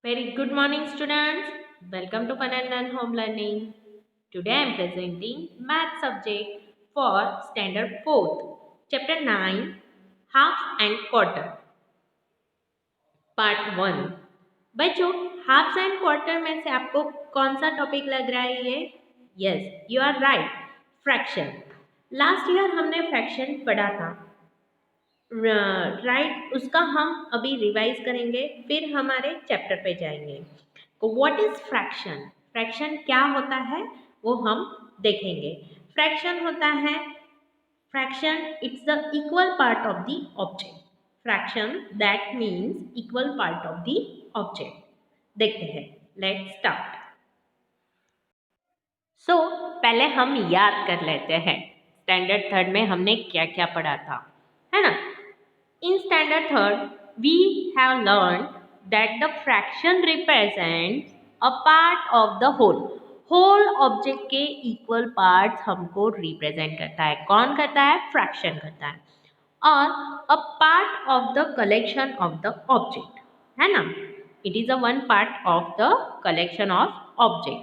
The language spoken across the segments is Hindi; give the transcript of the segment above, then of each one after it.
Very good morning, students. Welcome to Fun and Learn Home Learning. Today I am presenting Math subject for Standard 4th, Chapter 9, Half and Quarter, Part 1. बच्चों, हाफ्स एंड क्वार्टर में से आपको कौन सा टॉपिक लग रहा है ये? Yes, you are right, fraction. Last year हमने फ्रैक्शन पढ़ा था, राइट. उसका हम अभी रिवाइज करेंगे, फिर हमारे चैप्टर पे जाएंगे. तो व्हाट इज फ्रैक्शन? फ्रैक्शन क्या होता है वो हम देखेंगे. फ्रैक्शन होता है, fraction it's the equal part of the object. Fraction that means equal part of the object. देखते हैं, लेट्स स्टार्ट. सो पहले हम याद कर लेते हैं स्टैंडर्ड थर्ड में हमने क्या क्या पढ़ा था, है ना. In standard third, we have learned that the fraction represents a part of the whole. Whole object के equal parts हमको represent करता है. कौन करता है? Fraction करता है. और a part of the collection of the object, है ना. It is a one part of the collection of object.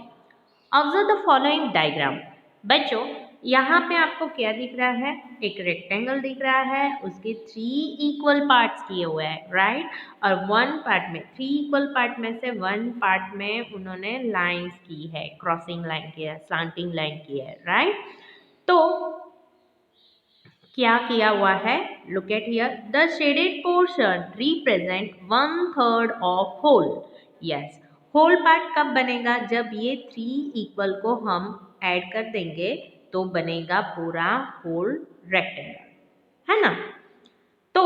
Observe the following diagram. बच्चों, यहाँ पे आपको क्या दिख रहा है? एक रेक्टेंगल दिख रहा है, उसके 3 इक्वल पार्ट्स किए हुए हैं, राइट. और वन पार्ट में 3 इक्वल पार्ट में से वन पार्ट में उन्होंने लाइंस की है, क्रॉसिंग लाइन की है, स्लांटिंग लाइन की है, राइट. तो क्या किया हुआ है? Look at here. The shaded portion represent 1/3 of whole. Yes, whole part कब बनेगा? जब ये 3 इक्वल को हम ऐड कर देंगे तो बनेगा पूरा होल रेक्टेंगल, है ना. तो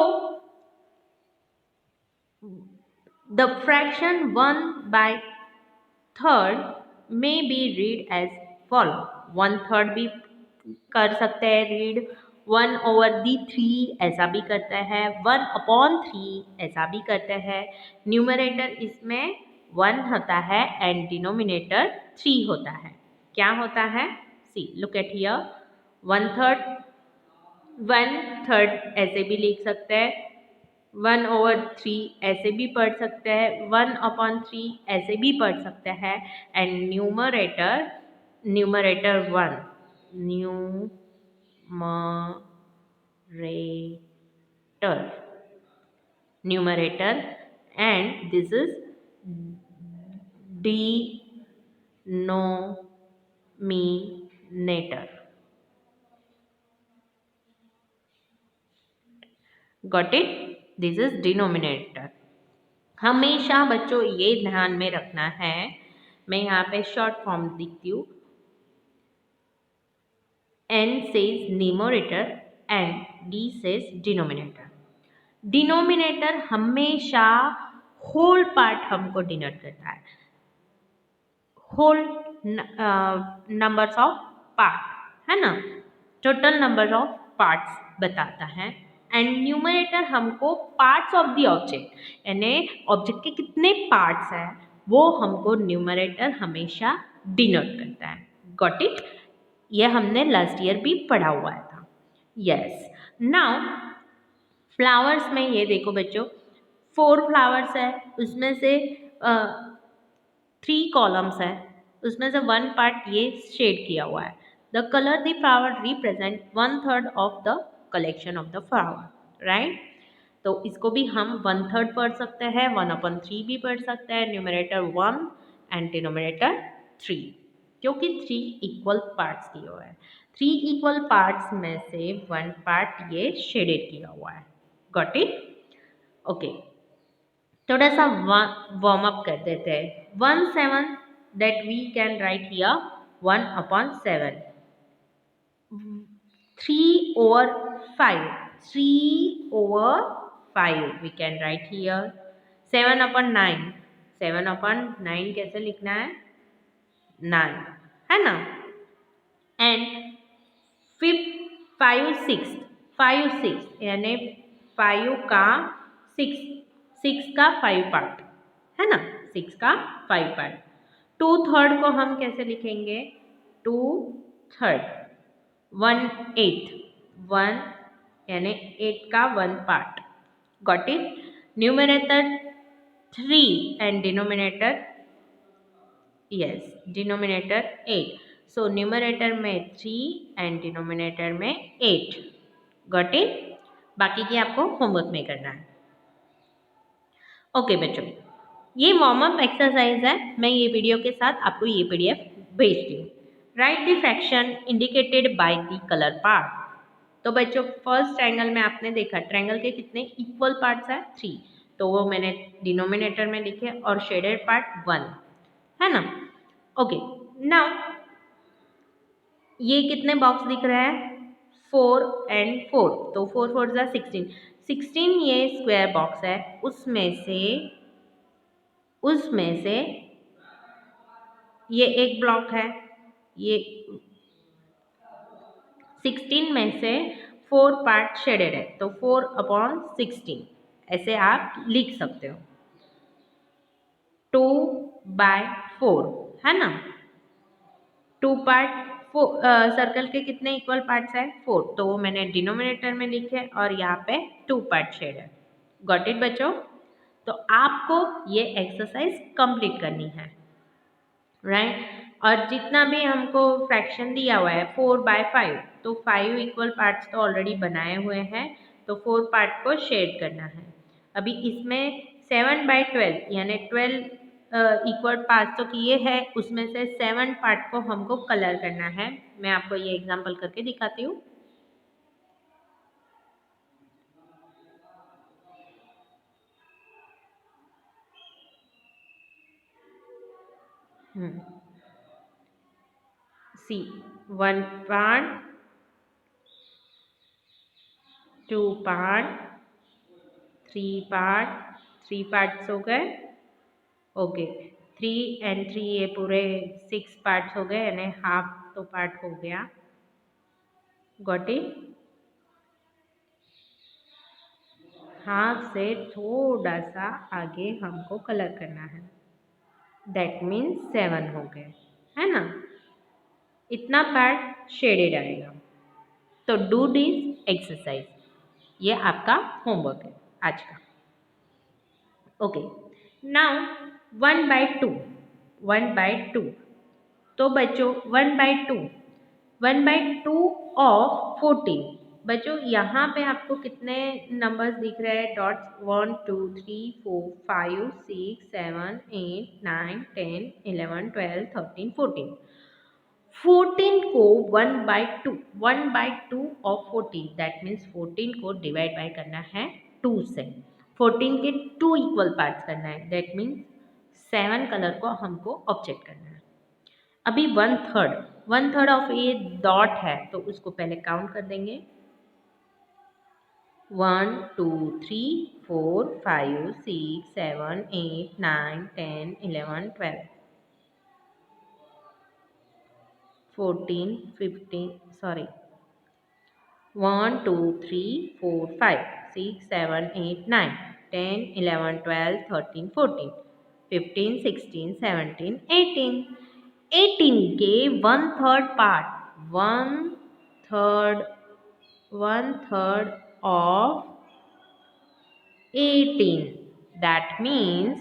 द फ्रैक्शन 1/3 में बी रीड एज फॉलो. 1/3 भी कर सकते हैं रीड, 1/3 ऐसा भी करते हैं, 1/3 ऐसा भी करते हैं. न्यूमरेटर इसमें 1 होता है एंड डिनोमिनेटर 3 होता है. क्या होता है? सी, लुक एट हियर. 1/3 ऐसे भी लिख सकते हैं, 1/3 ऐसे भी पढ़ सकते हैं, 1/3 ऐसे भी पढ़ सकते हैं. And numerator 1, numerator and this is denominator. Got it? This is denominator. हमेशा बच्चों ये ध्यान में रखना है, मैं यहाँ पे शॉर्ट फॉर्म लिखती हूँ. N says numerator and D says denominator. Denominator हमेशा होल पार्ट हमको डिनोट करता है, होल नंबर्स ऑफ पार्ट, है ना, टोटल नंबर ऑफ पार्ट्स बताता है. एंड न्यूमरेटर हमको पार्ट्स ऑफ द ऑब्जेक्ट, यानी ऑब्जेक्ट के कितने पार्ट्स हैं वो हमको न्यूमरेटर हमेशा डिनोट करता है. Got it? ये हमने लास्ट ईयर भी पढ़ा हुआ था. यस. नाउ फ्लावर्स में ये देखो बच्चों, 4 फ्लावर्स है, उसमें से 3 कॉलम्स है, उसमें से 1 पार्ट ये शेड किया हुआ है. The colour the flower represent 1/3 of the collection of the flower, right. तो इसको भी हम 1/3 पढ़ सकते हैं, 1/3 भी पढ़ सकते हैं. न्यूमरेटर 1 एंड डिनोमिनेटर 3, क्योंकि 3 इक्वल पार्ट्स किए हुए हैं. 3 इक्वल पार्ट्स में से 1 पार्ट ये शेडेड किया हुआ है. Got it? ओके, थोड़ा सा वार्म अप कर देते हैं. 1/7 that we can write here 1/7. 3/5, 3/5 we can write here. 7/9, 7/9 कैसे लिखना है? 9, है ना. एंड 5/6 यानी 5 का 6 का 5 पार्ट, है ना, 6 का 5 पार्ट. 2/3 को हम कैसे लिखेंगे? 2/3. 1/8, 1 यानी 8 का 1 part. Got it? Numerator 3 and denominator, yes, denominator 8. So numerator में 3 एंड डिनोमिनेटर में 8. Got it? बाकी की आपको होमवर्क में करना है. ओके बच्चों, ये वार्म अप एक्सरसाइज है. मैं ये वीडियो के साथ आपको ये पीडीएफ भेजती हूँ. Right the fraction indicated by the colour part. तो बच्चों फर्स्ट ट्रायंगल में आपने देखा ट्रायंगल के कितने इक्वल पार्ट्स है? 3. तो वो मैंने डिनोमिनेटर में लिखे और शेडेड पार्ट 1 है ना. ओके नाउ ये कितने बॉक्स दिख रहे हैं? 4 एंड 4. तो 4 4 जा 16. 16 ये स्क्वायर बॉक्स है. उसमें से ये एक ब्लॉक है. ये 16 में से 4 पार्ट शेडेड है. तो 4/16 ऐसे आप लिख सकते हो. 2/4 है ना. 2 पार्ट सर्कल के कितने इक्वल पार्ट्स हैं? 4. तो वो मैंने डिनोमिनेटर में लिखे और यहाँ पे 2 पार्ट शेड है. गॉट इट बच्चों? तो आपको ये एक्सरसाइज कंप्लीट करनी है, राइट. और जितना भी हमको फ्रैक्शन दिया हुआ है 4/5, तो 5 इक्वल पार्ट्स तो ऑलरेडी बनाए हुए हैं. तो 4 पार्ट को शेड करना है. अभी इसमें 7/12 यानी 12 इक्वल पार्ट्स तो किए हैं. उसमें से 7 पार्ट को हमको कलर करना है. मैं आपको ये एग्जांपल करके दिखाती हूँ. सी 1 पार्ट, 2 पार्ट, 3 पार्ट्स हो गए. ओके 3 एंड 3 ये पूरे 6 पार्ट्स हो गए यानी हाफ तो पार्ट हो गया. Got it? हाफ से थोड़ा सा आगे हमको कलर करना है. दैट मीन्स 7 हो गए है ना. इतना पार्ट शेडेड आएगा. तो डू दिस एक्सरसाइज. ये आपका होमवर्क है आज का. Okay now 1/2. 1/2. तो बच्चों 1/2 ऑफ 14. बच्चों यहाँ पे आपको कितने नंबर्स दिख रहे हैं? डॉट्स 1 2 3 4 5 6 7 8 9 10 11 12 13 14. 14 को 1/2 ऑफ 14 दैट मीन्स 14 को डिवाइड बाय करना है 2 से. 14 के 2 इक्वल पार्ट्स करना है. दैट मीन्स 7 कलर को हमको ऑब्जेक्ट करना है. अभी 1/3 ऑफ ये डॉट है तो उसको पहले काउंट कर देंगे. 1 2 3 4 5 6 7 8 9 10 11 12 14 15 सॉरी 1 2 3 4 5 6 7 8 9 10 11 12 13 14 15 16 17 18. 18 के 1/3 part, 1/3 of 18. That means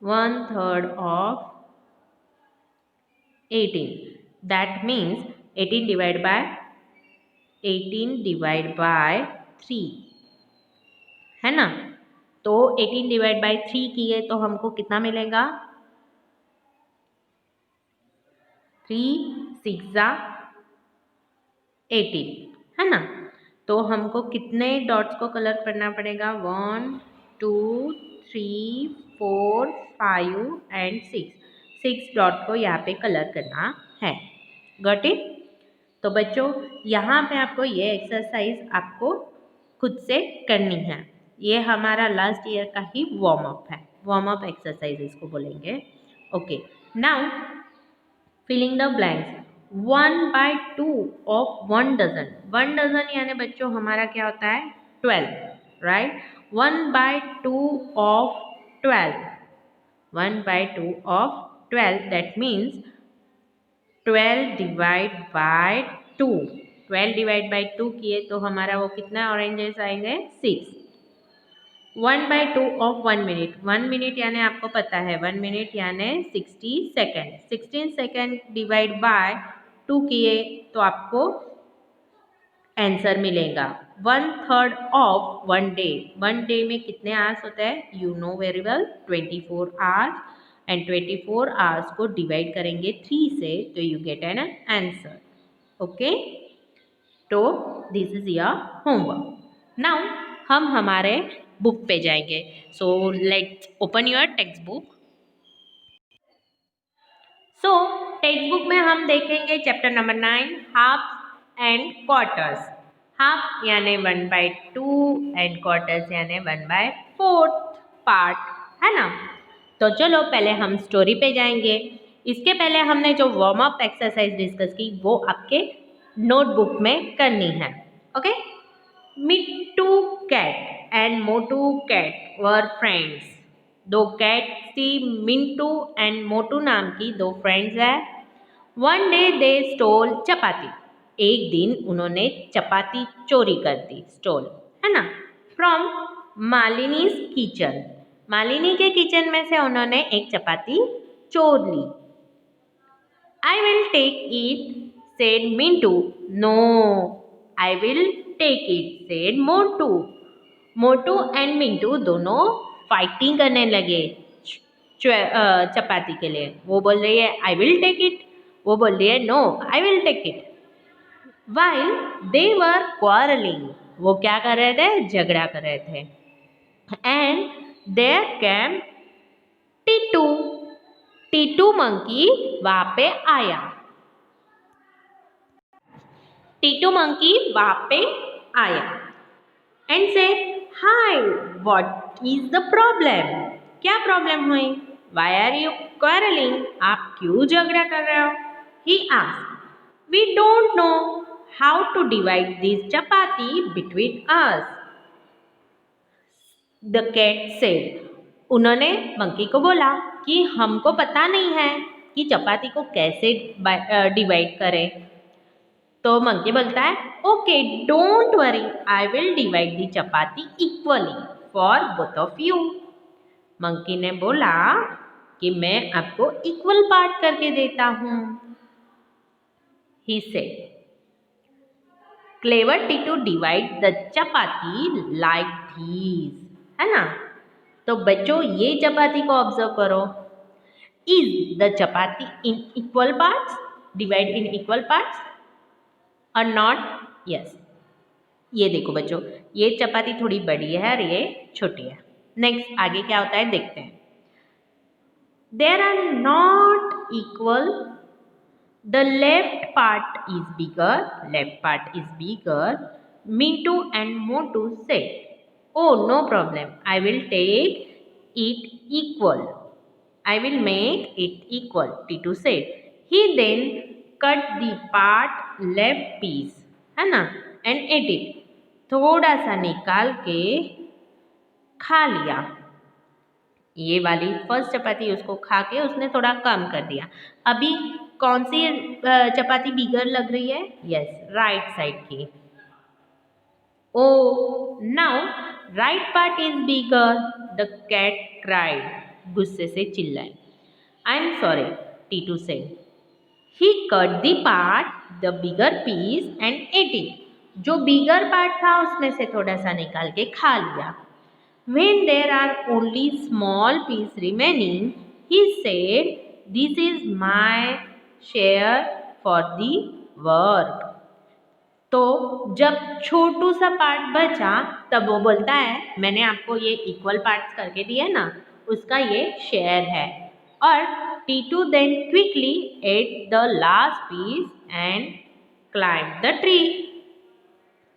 1/3 of 18. That means 18 divided by 3 है ना. तो 18 डिवाइड बाय 3 किए तो हमको कितना मिलेगा? 3 6 18 है ना. तो हमको कितने डॉट्स को कलर करना पड़ेगा? 1 2 3 4 5 एंड 6 डॉट को यहाँ पे कलर करना है. Got it? तो बच्चों यहाँ पे आपको ये एक्सरसाइज आपको खुद से करनी है. ये हमारा लास्ट ईयर का ही वार्म अप है. वार्म अप एक्सरसाइज इसको बोलेंगे. Okay now filling the blanks. 1/2 of 1 dozen. 1 dozen यानी बच्चों हमारा क्या होता है? 12, right. 1/2 of 12. 1/2 of 12 that means 12 divided by 2. 12 divide by 2 किए तो हमारा वो कितना ऑरेंजेस आएंगे 6। 1/2 ऑफ 1 मिनट, 1 मिनट यानी आपको पता है 1 मिनट यानी 60 सेकेंड। 16 सेकेंड डिवाइड बाय 2 किए तो आपको आंसर मिलेगा 1/3 ऑफ 1 डे। 1 डे में कितने आवर्स होते हैं you know very well 24 hours, and 24 hours को डिवाइड करेंगे 3 से तो you get an answer. Okay, तो this is your homework. Now हम हमारे बुक पे जाएंगे। So let's open your text book. So text book में हम देखेंगे chapter number 9 half and quarters. Half यानी 1/2 एंड क्वार्टर्स यानी 1/4 पार्ट, है ना। तो चलो पहले हम स्टोरी पे जाएंगे। इसके पहले हमने जो वार्म अप एक्सरसाइज डिस्कस की वो आपके नोटबुक में करनी है। Okay, Mittu cat and Motu cat were friends. दो कैट थी, मिंटू एंड मोटू नाम की दो फ्रेंड्स है। One day they stole chapati. एक दिन उन्होंने चपाती चोरी कर दी, स्टोल, है ना, फ्रॉम मालिनीज किचन। मालिनी के किचन में से उन्होंने एक चपाती चोर ली। I will take it, said Mintu. No, I will take it, said Motu. Motu and Mintu दोनों फाइटिंग करने लगे चपाती के लिए। वो बोल रही है आई विल टेक इट, वो बोल रही है no I will take it. While they were quarrelling, वो क्या कर रहे थे, झगड़ा कर रहे थे। And there came Titu, Titu monkey वहां पे आया। टीटू मंकी वहां पे आया and say hi what is the problem, क्या प्रॉब्लम हुई, वाई आर यू क्वारलिंग, आप क्यों झगड़ा कर रहे हो। He asked we don't know how to divide this chapati between us, the cat said. उन्होंने मंकी को बोला कि हमको पता नहीं है कि चपाती को कैसे डिवाइड करें। तो मंकी बोलता है okay don't worry I will divide the chapati equally for both of you. Monkey ने बोला कि मैं आपको इक्वल पार्ट करके देता हूं। He said clever Titu divide the chapati like these, है ना। तो बच्चों ये चपाती को ऑब्जर्व करो। Is the chapati in equal parts, divide in equal parts और नॉट, यस। ये देखो बच्चों, ये चपाती थोड़ी बड़ी है और ये छोटी है। नेक्स्ट आगे क्या होता है देखते हैं। There are not equal, the left part is bigger, left part is bigger, Mintu and Motu से oh no problem I will take it equal, I will make it equal, Titu said. He then cut the part left piece, है ना, and ate it. थोड़ा सा निकाल के खा लिया। ये वाली फर्स्ट चपाती उसको खा के उसने थोड़ा कम कर दिया। अभी कौन सी चपाती बिगर लग रही है, यस राइट साइड की। Oh now right part is bigger, the cat cried, गुस्से से चिल्लाई। I am sorry, Titu said. He cut the part, the bigger piece and ate it. जो बिगर पार्ट था उसमें से थोड़ा सा निकाल के खा लिया। When there are only small piece remaining, he said, "This is my share for the work." तो जब छोटू सा पार्ट बचा तब वो बोलता है मैंने आपको ये इक्वल पार्ट्स करके दिया ना, उसका ये शेयर है। और Titu then quickly ate the last piece and climb the tree.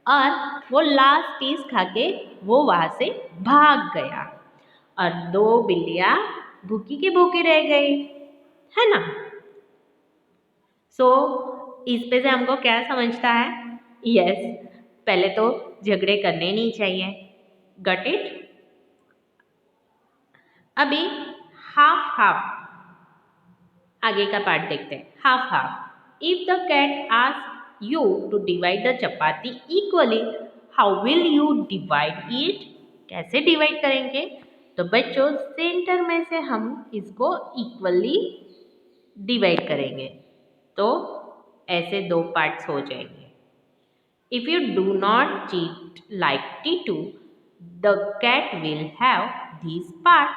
और वो लास्ट पीस खा के वो वहां से भाग गया और दो बिल्लियां भूखी की भूखी रह गई, है ना। सो इस पे से हमको क्या समझता है, यस पहले तो झगड़े करने नहीं चाहिए, गट इट। अभी हाफ हाफ आगे का पार्ट देखते हैं। Half half, if the cat ask you to divide the chapati equally. How will you divide it? कैसे डिवाइड करेंगे? तो बच्चों सेंटर में से हम इसको इक्वली डिवाइड करेंगे तो ऐसे दो पार्ट्स हो जाएंगे. If you do not cheat like T2, the cat will have these part.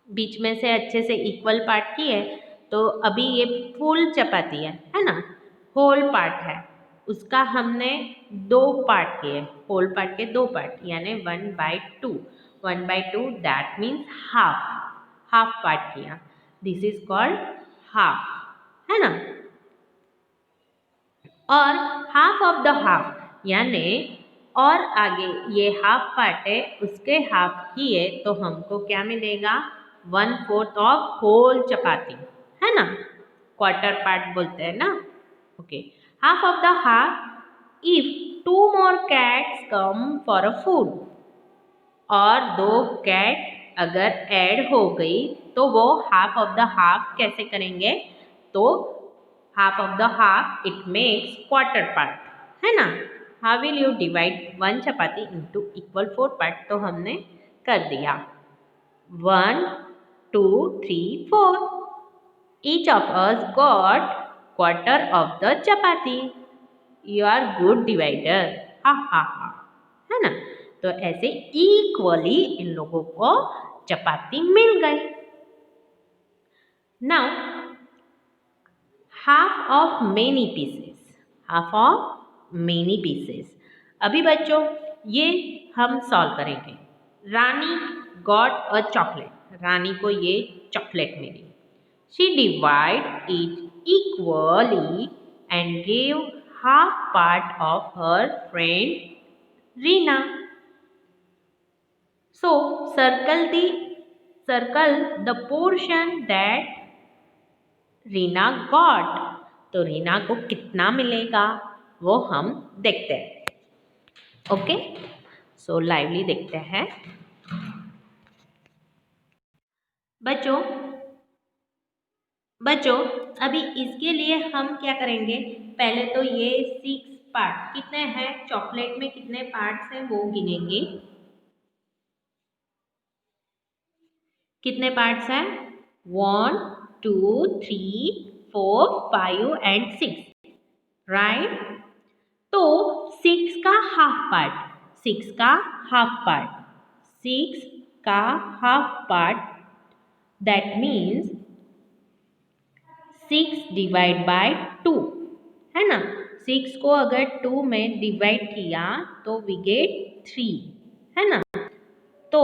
बीच में से अच्छे से इक्वल पार्ट किए तो अभी ये फुल चपाती है ना, होल पार्ट है, उसका हमने दो पार्ट किए, होल पार्ट के दो पार्ट यानी 1/2. 1/2 दैट मीन्स हाफ पार्ट किया. दिस इज कॉल्ड हाफ, है ना. और हाफ ऑफ द हाफ यानी और आगे ये हाफ पार्ट है उसके हाफ किए तो हमको क्या मिलेगा? 1/4 ऑफ होल चपाती, है ना. क्वार्टर पार्ट बोलते हैं ना. Okay. Half of the half if 2 more cats come for a food. और 2 कैट अगर ऐड हो गई तो वो हाफ ऑफ द हाफ कैसे करेंगे? तो half of the half it makes quarter part, है ना. How will you divide one chapati into equal 4 part? तो हमने कर दिया 1, 2, 3, 4. Each of us got quarter of the chapati. You are good divider. हा हा हा, है ना. तो ऐसे इक्वली इन लोगों को चपाती मिल गई. Now half of many pieces. half of many pieces. अभी बच्चों ये हम सॉल्व करेंगे. रानी गॉट अ चॉकलेट. रानी को ये चॉकलेट मिली. She divide it equally and gave half part of her friend Reena. So circle the portion that Reena got. तो रीना को कितना मिलेगा वो हम देखते हैं. ओके. सो लाइवली देखते हैं बच्चों अभी इसके लिए हम क्या करेंगे? पहले तो ये 6 पार्ट कितने हैं, चॉकलेट में कितने पार्ट्स हैं वो गिनेंगे. कितने पार्ट्स हैं? 1, 2, 3, 4, 5 एंड 6, राइट. तो 6 का हाफ पार्ट, 6 का half part that means 6 divide by 2, है ना. 6 को अगर 2 में डिवाइड किया तो वी गेट 3, है ना. तो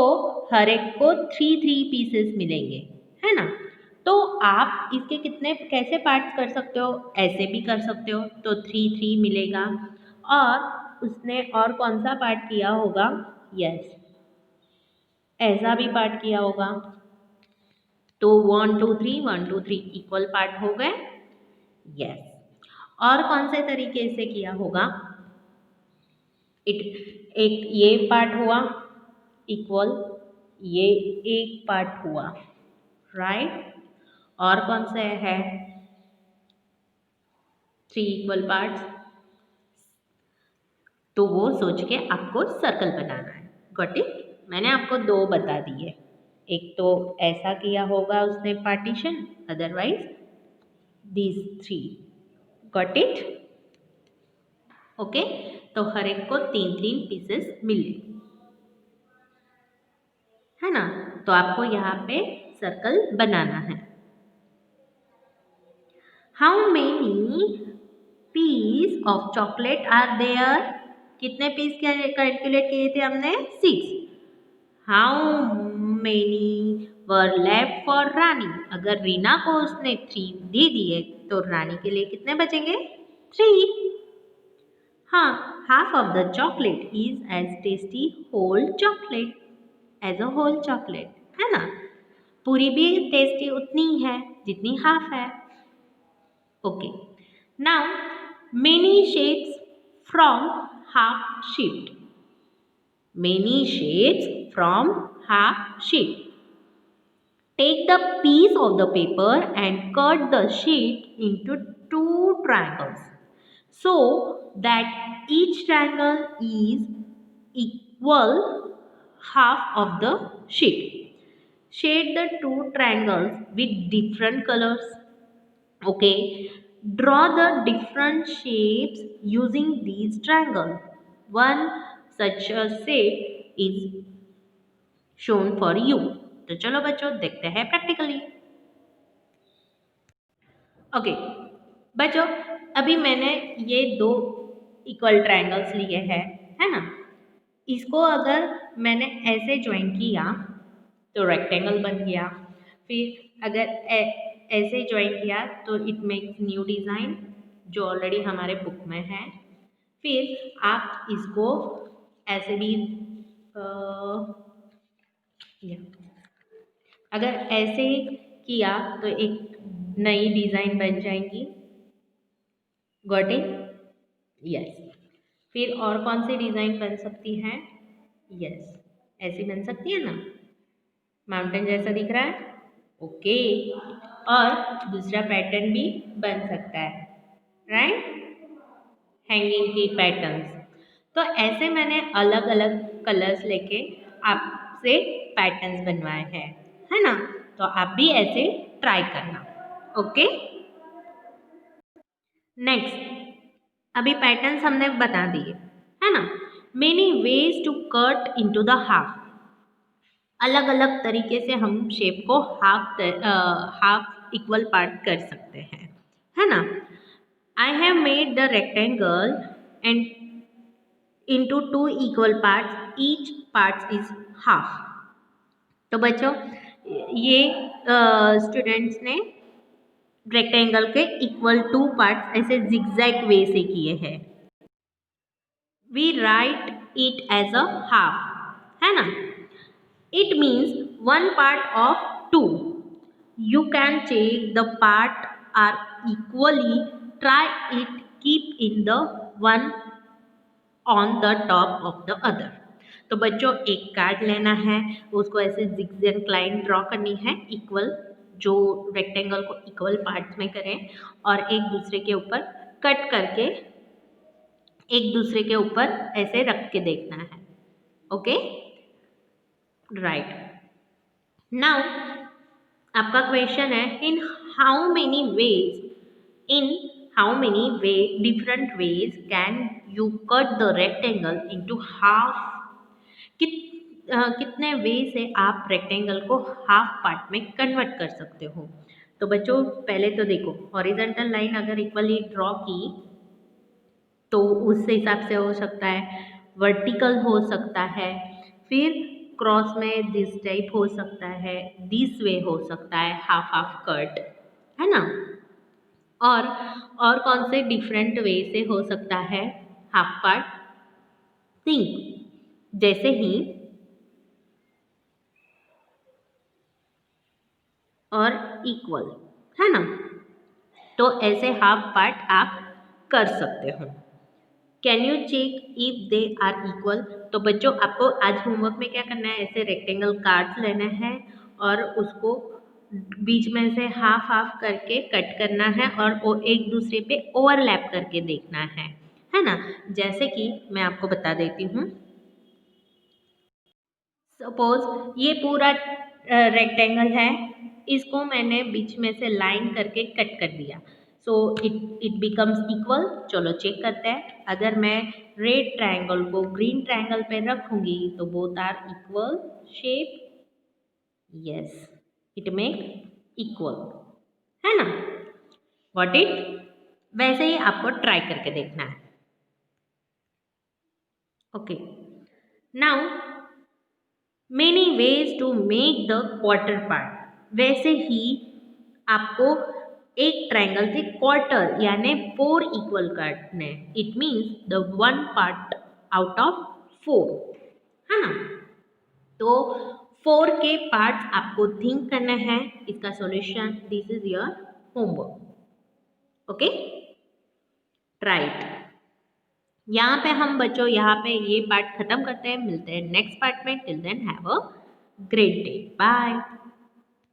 हर एक को 3 पीसेस मिलेंगे, है ना. तो आप इसके कितने कैसे पार्ट्स कर सकते हो? ऐसे भी कर सकते हो तो 3 मिलेगा. और उसने और कौन सा पार्ट किया होगा? यस, ऐसा भी पार्ट किया होगा. तो 1, 2, 3 इक्वल पार्ट हो गए. यस. और कौन से तरीके से किया होगा? एक ये पार्ट हुआ इक्वल, ये एक पार्ट हुआ, राइट. और कौन से है 3 इक्वल पार्ट्स? तो वो सोच के आपको सर्कल बनाना है. Got it. मैंने आपको 2 बता दिए. एक तो ऐसा किया होगा उसने partition, otherwise these 3. Got it. Okay. तो हर एक को 3 पीसेस मिले, है ना. तो आपको यहाँ पे सर्कल बनाना है. How many piece of chocolate are there? कितने पीस कैलकुलेट किए थे हमने? 6. How many were left for Rani? अगर रीना को उसने 3 दे दिए तो रानी के लिए कितने बचेंगे? 3. हाँ, half of the chocolate is as tasty whole chocolate as a whole chocolate, है ना. पूरी भी टेस्टी उतनी है जितनी हाफ है. Okay. Now many shapes from half sheet. Many shapes from half sheet. Take the piece of the paper and cut the sheet into 2 triangles. so that each triangle is equal half of the sheet. Shade the two triangles with different colors. Okay, draw the different shapes using these triangles. One such a shape is shown for you. तो चलो बच्चों देखते हैं प्रैक्टिकली। ओके बच्चों, अभी मैंने ये दो इक्वल ट्रायंगल्स लिए हैं, है ना। इसको अगर मैंने ऐसे ज्वाइन किया तो रेक्टेंगल बन गया। फिर अगर ऐसे ज्वाइन किया तो इट मेक्स न्यू डिज़ाइन जो ऑलरेडी हमारे बुक में है। फिर आप इसको ऐसे भी अगर ऐसे किया तो एक नई डिज़ाइन बन जाएगी। Got it? यस। फिर और कौन सी डिज़ाइन बन सकती है? यस, ऐसी बन सकती है ना, माउंटेन जैसा दिख रहा है। ओके, और दूसरा पैटर्न भी बन सकता है, राइट, हैंगिंग की पैटर्न्स। तो ऐसे मैंने अलग अलग कलर्स लेके आपसे पैटर्न्स बनवाए हैं, है ना। तो आप भी ऐसे ट्राई करना। ओके, नेक्स्ट, अभी पैटर्न्स हमने बता दिए, है ना। Many ways to cut into the half. अलग अलग तरीके से हम शेप को हाफ इक्वल पार्ट कर सकते हैं, है ना। I have made the rectangle and into two equal parts, each part is half. तो बच्चों ये स्टूडेंट्स ने रेक्टेंगल के इक्वल टू पार्ट्स ऐसे जिगजैग वे से किए हैं। We write it as a half, है ना। It means one part of two. You can check the part are equally. Try it. Keep in the one on the top of the other. तो बच्चों एक कार्ड लेना है, उसको ऐसे जिगजैग लाइन ड्रॉ करनी है इक्वल, जो रेक्टेंगल को इक्वल पार्ट्स में करें और एक दूसरे के ऊपर कट करके एक दूसरे के ऊपर ऐसे रख के देखना है। Okay, right. नाउ आपका क्वेश्चन है, in how many way different ways can you cut the rectangle into half. कितने वे से आप रेक्टेंगल को हाफ पार्ट में कन्वर्ट कर सकते हो। तो बच्चों पहले तो देखो, हॉरिजॉन्टल लाइन अगर इक्वली ड्रॉ की तो उस हिसाब से हो सकता है, वर्टिकल हो सकता है, फिर क्रॉस में दिस टाइप हो सकता है, दिस वे हो सकता है, हाफ हाफ कट, है ना। और कौन से डिफरेंट वे से हो सकता है हाफ पार्ट, थिंक जैसे ही और इक्वल, है ना। तो ऐसे हाफ पार्ट आप कर सकते हो। Can you check if they are equal. तो बच्चों आपको आज होमवर्क में क्या करना है, ऐसे रेक्टेंगल कार्ड्स लेना है और उसको बीच में से हाफ हाफ करके कट करना है और वो एक दूसरे पे ओवरलैप करके देखना है ना। जैसे कि मैं आपको बता देती हूँ, सपोज ये पूरा रेक्टेंगल है, इसको मैंने बीच में से लाइन करके कट कर दिया, सो इट बिकम्स इक्वल। चलो चेक करते हैं। अगर मैं रेड ट्रायंगल को ग्रीन ट्रायंगल पे रखूंगी तो both are equal shape. Yes, it make equal, है ना। व्हाट इट, वैसे ही आपको ट्राई करके देखना है। Okay, now many ways to make the quarter part. वैसे ही आपको एक ट्रायंगल से क्वार्टर यानी 4 इक्वल काटने। It means the one part out of 4, है ना। तो 4 के पार्ट्स आपको थिंक करना है। इसका solution, this is your homework. Okay, right. यहाँ पे हम बच्चों यहाँ पे ये पार्ट खत्म करते हैं। मिलते हैं नेक्स्ट पार्ट में। Till then have a great day, bye.